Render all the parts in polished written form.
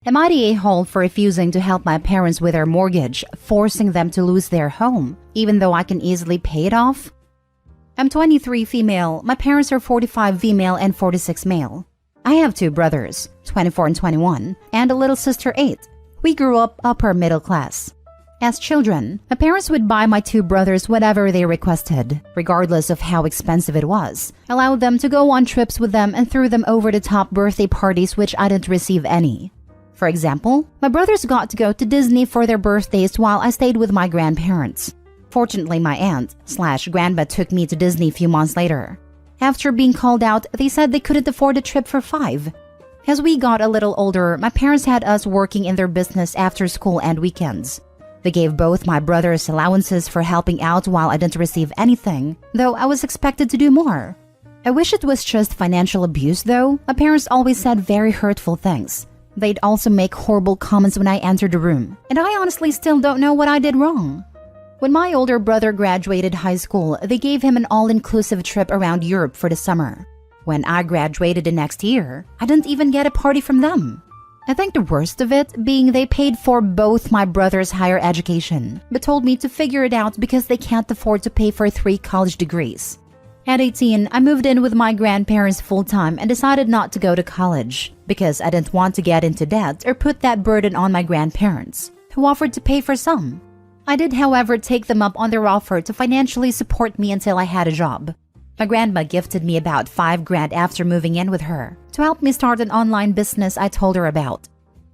Am I the a-hole for refusing to help my parents with their mortgage, forcing them to lose their home, even though I can easily pay it off? I'm 23 female, my parents are 45 female and 46 male. I have two brothers, 24 and 21, and a little sister 8. We grew up upper middle class. As children, my parents would buy my two brothers whatever they requested, regardless of how expensive it was, allowed them to go on trips with them and threw them over-the-top birthday parties which I didn't receive any. For example, my brothers got to go to Disney for their birthdays while I stayed with my grandparents. Fortunately, my aunt/grandma took me to Disney a few months later. After being called out, they said they couldn't afford a trip for 5. As we got a little older, my parents had us working in their business after school and weekends. They gave both my brothers allowances for helping out while I didn't receive anything, though I was expected to do more. I wish it was just financial abuse though. My parents always said very hurtful things. They'd also make horrible comments when I entered the room, and I honestly still don't know what I did wrong. When my older brother graduated high school, they gave him an all-inclusive trip around Europe for the summer. When I graduated the next year, I didn't even get a party from them. I think the worst of it being they paid for both my brother's higher education, but told me to figure it out because they can't afford to pay for 3 college degrees. At 18, I moved in with my grandparents full-time and decided not to go to college because I didn't want to get into debt or put that burden on my grandparents, who offered to pay for some. I did, however, take them up on their offer to financially support me until I had a job. My grandma gifted me about $5,000 after moving in with her to help me start an online business I told her about.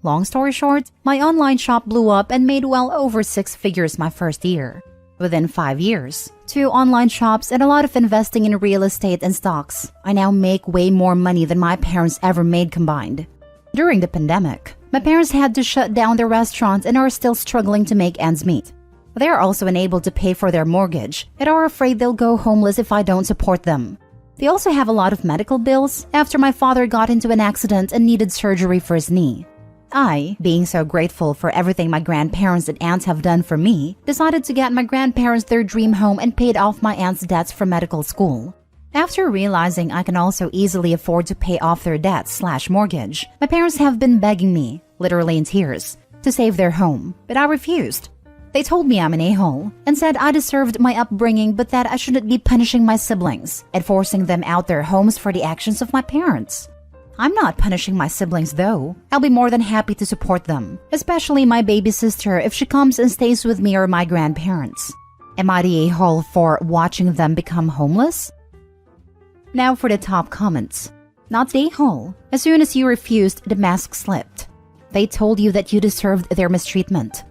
Long story short, my online shop blew up and made well over 6 figures my first year. Within 5 years, 2 online shops and a lot of investing in real estate and stocks, I now make way more money than my parents ever made combined. During the pandemic, my parents had to shut down their restaurant and are still struggling to make ends meet. They are also unable to pay for their mortgage and are afraid they'll go homeless if I don't support them. They also have a lot of medical bills after my father got into an accident and needed surgery for his knee. I, being so grateful for everything my grandparents and aunts have done for me, decided to get my grandparents their dream home and paid off my aunt's debts for medical school. After realizing I can also easily afford to pay off their debts/mortgage, my parents have been begging me, literally in tears, to save their home, but I refused. They told me I'm an a-hole and said I deserved my upbringing but that I shouldn't be punishing my siblings and forcing them out their homes for the actions of my parents. I'm not punishing my siblings though. I'll be more than happy to support them, especially my baby sister if she comes and stays with me or my grandparents. Am I the a-hole for watching them become homeless? Now for the top comments. Not the a-hole. As soon as you refused, the mask slipped. They told you that you deserved their mistreatment.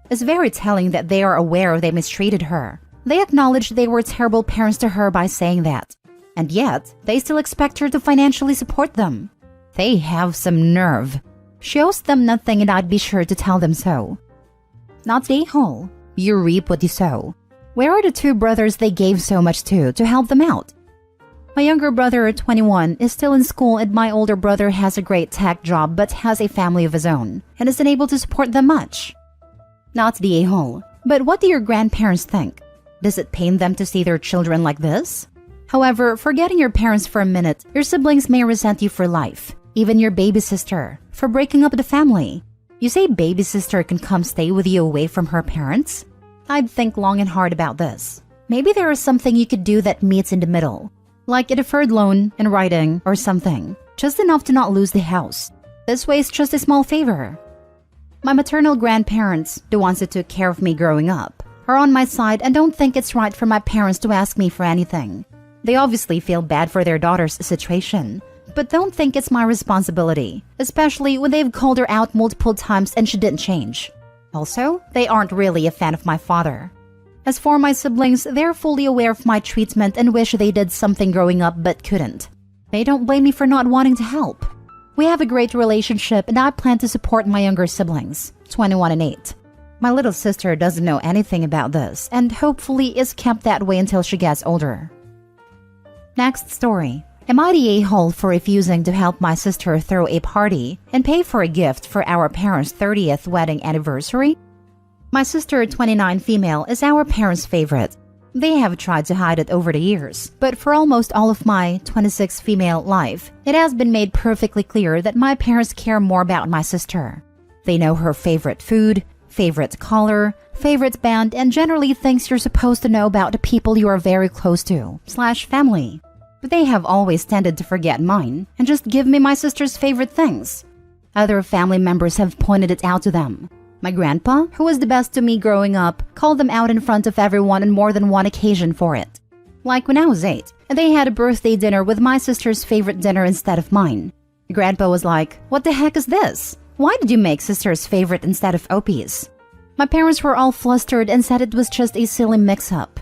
It's very telling that they are aware they mistreated her. They acknowledged they were terrible parents to her by saying that. And yet, they still expect her to financially support them. They have some nerve. She owes them nothing and I'd be sure to tell them so. Not the a-hole. You reap what you sow. Where are the 2 brothers they gave so much to help them out? My younger brother, 21, is still in school and my older brother has a great tech job but has a family of his own and isn't able to support them much. Not the a-hole. But what do your grandparents think? Does it pain them to see their children like this? However, forgetting your parents for a minute, your siblings may resent you for life. Even your baby sister, for breaking up the family. You say baby sister can come stay with you away from her parents? I'd think long and hard about this. Maybe there is something you could do that meets in the middle. Like a deferred loan in writing or something. Just enough to not lose the house. This way it's just a small favor. My maternal grandparents, the ones who took care of me growing up, are on my side and don't think it's right for my parents to ask me for anything. They obviously feel bad for their daughter's situation, but don't think it's my responsibility, especially when they've called her out multiple times and she didn't change. Also, they aren't really a fan of my father. As for my siblings, they're fully aware of my treatment and wish they did something growing up but couldn't. They don't blame me for not wanting to help. We have a great relationship and I plan to support my younger siblings, 21 and 8. My little sister doesn't know anything about this and hopefully is kept that way until she gets older. Next story. Am I the a-hole for refusing to help my sister throw a party and pay for a gift for our parents' 30th wedding anniversary? My sister, 29 female, is our parents' favorite. They have tried to hide it over the years, but for almost all of my 26 female life, it has been made perfectly clear that my parents care more about my sister. They know her favorite food, favorite color, favorite band, and generally things you're supposed to know about the people you are very close to / family. But they have always tended to forget mine and just give me my sister's favorite things. Other family members have pointed it out to them. My grandpa, who was the best to me growing up, called them out in front of everyone on more than one occasion for it. Like when I was 8, they had a birthday dinner with my sister's favorite dinner instead of mine. Grandpa was like, "What the heck is this? Why did you make sister's favorite instead of Opie's?" My parents were all flustered and said it was just a silly mix-up.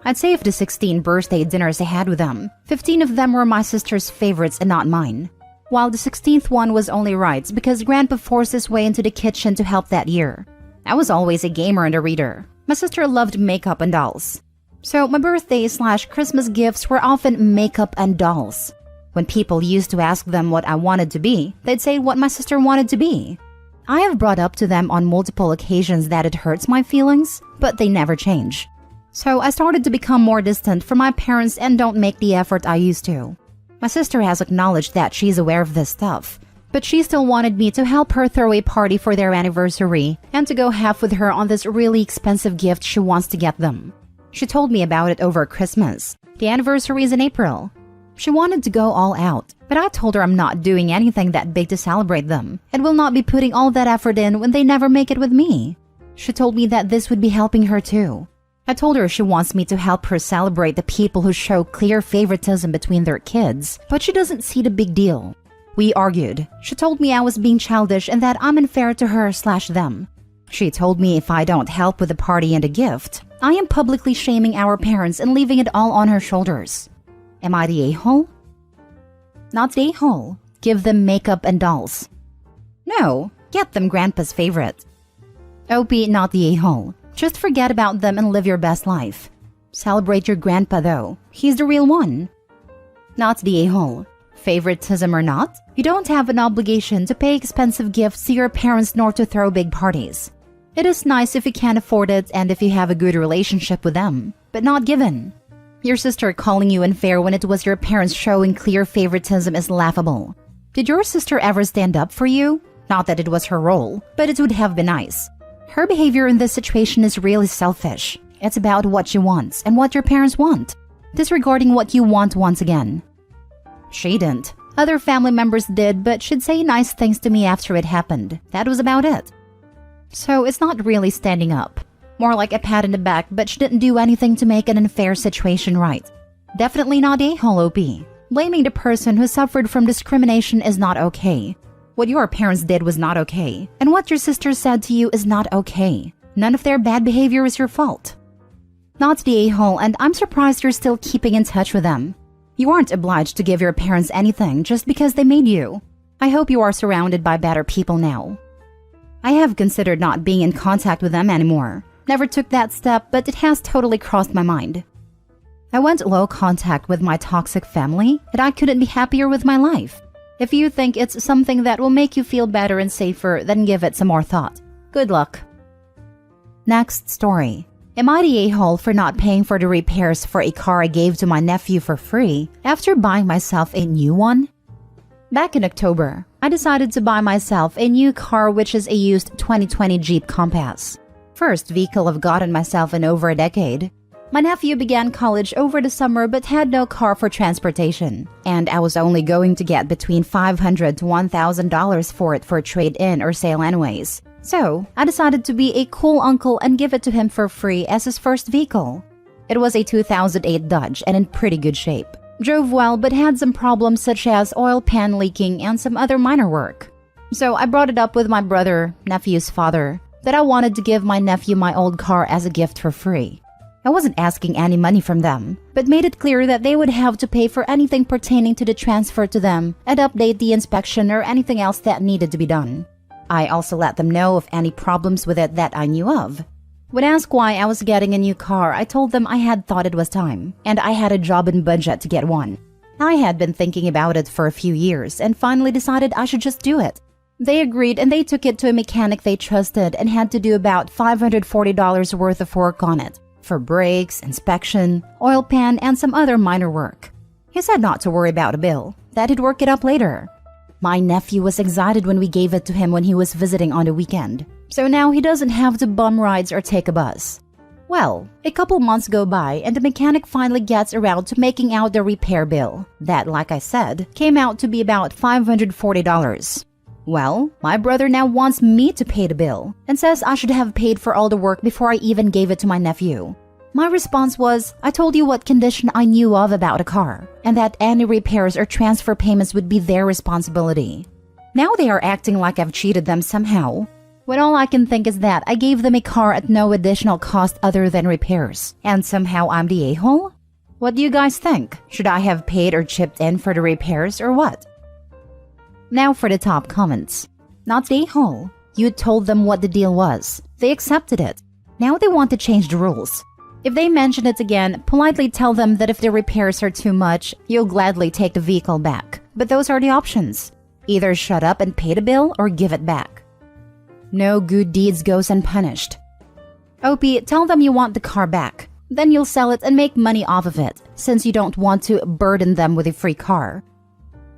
I'd say of the 16 birthday dinners I had with them, 15 of them were my sister's favorites and not mine. While the 16th one was only right because Grandpa forced his way into the kitchen to help that year. I was always a gamer and a reader. My sister loved makeup and dolls. So my birthday / Christmas gifts were often makeup and dolls. When people used to ask them what I wanted to be, they'd say what my sister wanted to be. I have brought up to them on multiple occasions that it hurts my feelings, but they never change. So I started to become more distant from my parents and don't make the effort I used to. My sister has acknowledged that she's aware of this stuff, but she still wanted me to help her throw a party for their anniversary and to go half with her on this really expensive gift she wants to get them. She told me about it over Christmas. The anniversary is in April. She wanted to go all out, but I told her I'm not doing anything that big to celebrate them and will not be putting all that effort in when they never make it with me. She told me that this would be helping her too. I told her she wants me to help her celebrate the people who show clear favoritism between their kids, but she doesn't see the big deal. We argued. She told me I was being childish and that I'm unfair to her / them. She told me if I don't help with the party and a gift, I am publicly shaming our parents and leaving it all on her shoulders. Am I the a-hole? Not the a-hole. Give them makeup and dolls. No, get them Grandpa's favorite. Opie, not the a-hole. Just forget about them and live your best life. Celebrate your grandpa though. He's the real one. Not the a-hole. Favoritism or not, you don't have an obligation to pay expensive gifts to your parents nor to throw big parties. It is nice if you can afford it and if you have a good relationship with them, but not given. Your sister calling you unfair when it was your parents showing clear favoritism is laughable. Did your sister ever stand up for you? Not that it was her role, but it would have been nice. Her behavior in this situation is really selfish. It's about what she wants and what your parents want, disregarding what you want once again. She didn't. Other family members did, but she'd say nice things to me after it happened. That was about it. So it's not really standing up. More like a pat in the back, but she didn't do anything to make an unfair situation right. Definitely not a-hole, OP. Blaming the person who suffered from discrimination is not okay. What your parents did was not okay, and what your sister said to you is not okay. None of their bad behavior is your fault. Not the a-hole, and I'm surprised you're still keeping in touch with them. You aren't obliged to give your parents anything just because they made you. I hope you are surrounded by better people now. I have considered not being in contact with them anymore. Never took that step, but it has totally crossed my mind. I went low contact with my toxic family, and I couldn't be happier with my life. If you think it's something that will make you feel better and safer, then give it some more thought. Good luck. Next story. Am I the a-hole for not paying for the repairs for a car I gave to my nephew for free after buying myself a new one? Back in October, I decided to buy myself a new car, which is a used 2020 Jeep Compass. First vehicle I've gotten myself in over a decade. My nephew began college over the summer but had no car for transportation, and I was only going to get between $500 to $1,000 for it for trade-in or sale anyways. So, I decided to be a cool uncle and give it to him for free as his first vehicle. It was a 2008 Dodge and in pretty good shape. Drove well but had some problems such as oil pan leaking and some other minor work. So I brought it up with my brother, nephew's father, that I wanted to give my nephew my old car as a gift for free. I wasn't asking any money from them, but made it clear that they would have to pay for anything pertaining to the transfer to them and update the inspection or anything else that needed to be done. I also let them know of any problems with it that I knew of. When asked why I was getting a new car, I told them I had thought it was time, and I had a job and budget to get one. I had been thinking about it for a few years and finally decided I should just do it. They agreed and they took it to a mechanic they trusted and had to do about $540 worth of work on it. for brakes, inspection, oil pan, and some other minor work. He said not to worry about a bill, that he'd work it up later. My nephew was excited when we gave it to him when he was visiting on the weekend, so now he doesn't have to bum rides or take a bus. Well, a couple months go by and the mechanic finally gets around to making out the repair bill. That, like I said, came out to be about $540. Well, my brother now wants me to pay the bill and says I should have paid for all the work before I even gave it to my nephew. My response was, I told you what condition I knew of about a car, and that any repairs or transfer payments would be their responsibility. Now they are acting like I've cheated them somehow, when all I can think is that I gave them a car at no additional cost other than repairs, and somehow I'm the a-hole? What do you guys think? Should I have paid or chipped in for the repairs or what? Now for the top comments. Not the a-hole. You told them what the deal was. They accepted it. Now they want to change the rules. If they mention it again, politely tell them that if the repairs are too much, you'll gladly take the vehicle back. But those are the options. Either shut up and pay the bill or give it back. No good deeds goes unpunished. OP, tell them you want the car back. Then you'll sell it and make money off of it, since you don't want to burden them with a free car.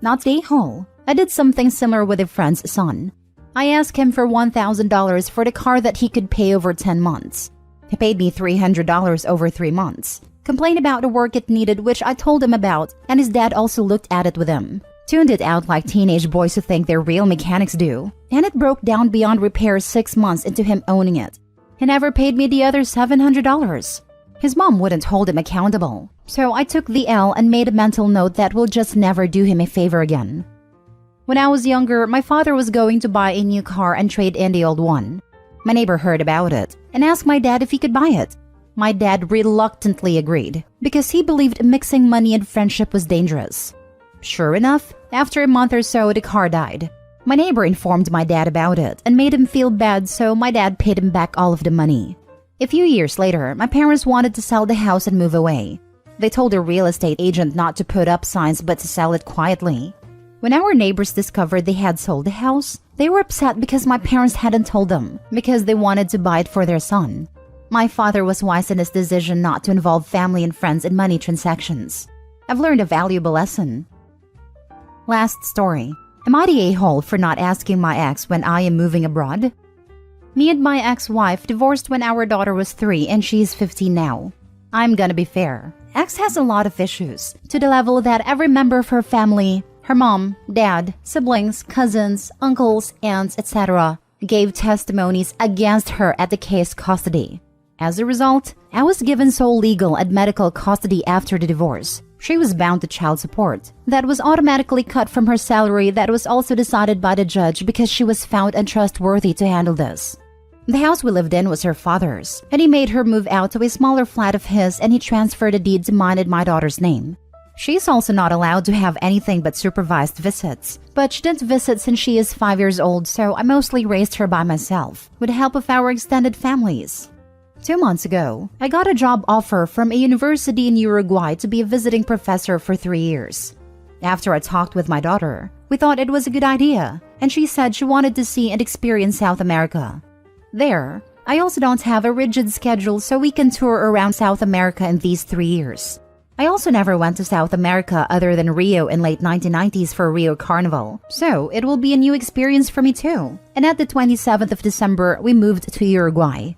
Not the a-hole. I did something similar with a friend's son. I asked him for $1,000 for the car that he could pay over 10 months. He paid me $300 over 3 months. Complained about the work it needed, which I told him about, and his dad also looked at it with him. Tuned it out like teenage boys who think they're real mechanics do. And it broke down beyond repair 6 months into him owning it. He never paid me the other $700. His mom wouldn't hold him accountable. So I took the L and made a mental note that will just never do him a favor again. When I was younger, my father was going to buy a new car and trade in the old one. My neighbor heard about it and asked my dad if he could buy it. My dad reluctantly agreed because he believed mixing money and friendship was dangerous. Sure enough, after a month or so, the car died. My neighbor informed my dad about it and made him feel bad, so my dad paid him back all of the money. A few years later, my parents wanted to sell the house and move away. They told a real estate agent not to put up signs but to sell it quietly. When our neighbors discovered they had sold the house, they were upset because my parents hadn't told them, because they wanted to buy it for their son. My father was wise in his decision not to involve family and friends in money transactions. I've learned a valuable lesson. Last story. Am I the a-hole for not asking my ex when I am moving abroad? Me and my ex-wife divorced when our daughter was 3 and she's 15 now. I'm gonna be fair. Ex has a lot of issues, to the level that every member of her family, her mom, dad, siblings, cousins, uncles, aunts, etc., gave testimonies against her at the case custody. As a result, I was given sole legal and medical custody after the divorce. She was bound to child support. That was automatically cut from her salary that was also decided by the judge because she was found untrustworthy to handle this. The house we lived in was her father's, and he made her move out to a smaller flat of his and he transferred the deed to mine in my daughter's name. She's also not allowed to have anything but supervised visits, but she didn't visit since she is 5 years old, so I mostly raised her by myself, with the help of our extended families. 2 months ago, I got a job offer from a university in Uruguay to be a visiting professor for 3 years. After I talked with my daughter, we thought it was a good idea, and she said she wanted to see and experience South America. There, I also don't have a rigid schedule so we can tour around South America in these 3 years. I also never went to South America other than Rio in late 1990s for Rio Carnival, so it will be a new experience for me too. And at the 27th of December, we moved to Uruguay.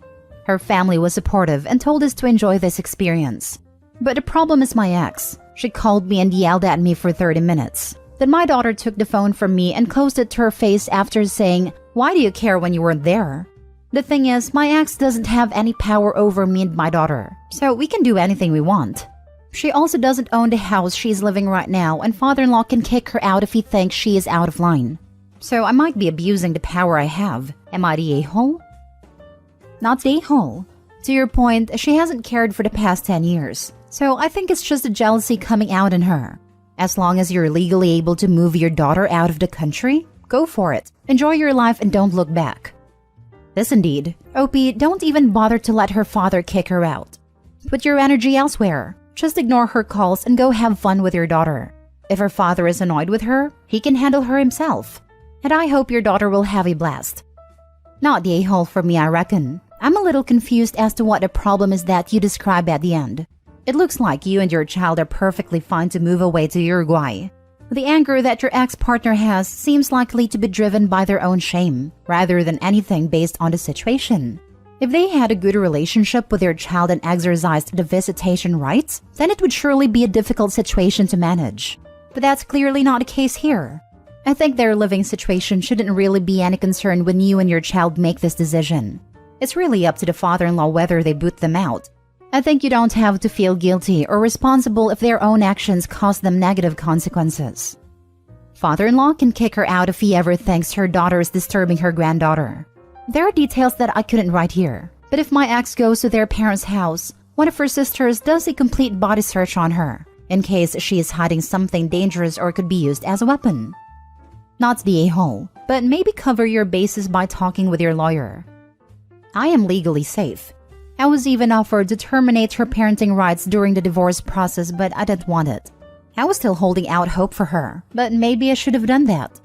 Her family was supportive and told us to enjoy this experience. But the problem is my ex. She called me and yelled at me for 30 minutes. Then my daughter took the phone from me and closed it to her face after saying, "Why do you care when you weren't there?" The thing is, my ex doesn't have any power over me and my daughter, so we can do anything we want. She also doesn't own the house she's living right now, and father-in-law can kick her out if he thinks she is out of line. So I might be abusing the power I have. Am I the a-hole? Not the a-hole. To your point, she hasn't cared for the past 10 years, so I think it's just a jealousy coming out in her. As long as you're legally able to move your daughter out of the country, go for it. Enjoy your life and don't look back. This indeed. OP, don't even bother to let her father kick her out. Put your energy elsewhere. Just ignore her calls and go have fun with your daughter. If her father is annoyed with her, he can handle her himself. And I hope your daughter will have a blast. Not the a-hole for me, I reckon. I'm a little confused as to what the problem is that you describe at the end. It looks like you and your child are perfectly fine to move away to Uruguay. The anger that your ex-partner has seems likely to be driven by their own shame, rather than anything based on the situation. If they had a good relationship with their child and exercised the visitation rights, then it would surely be a difficult situation to manage. But that's clearly not the case here. I think their living situation shouldn't really be any concern when you and your child make this decision. It's really up to the father-in-law whether they boot them out. I think you don't have to feel guilty or responsible if their own actions cause them negative consequences. Father-in-law can kick her out if he ever thinks her daughter is disturbing her granddaughter. There are details that I couldn't write here, but if my ex goes to their parents' house, one of her sisters does a complete body search on her, in case she is hiding something dangerous or could be used as a weapon. Not the a-hole, but maybe cover your bases by talking with your lawyer. I am legally safe. I was even offered to terminate her parenting rights during the divorce process, but I didn't want it. I was still holding out hope for her, but maybe I should have done that.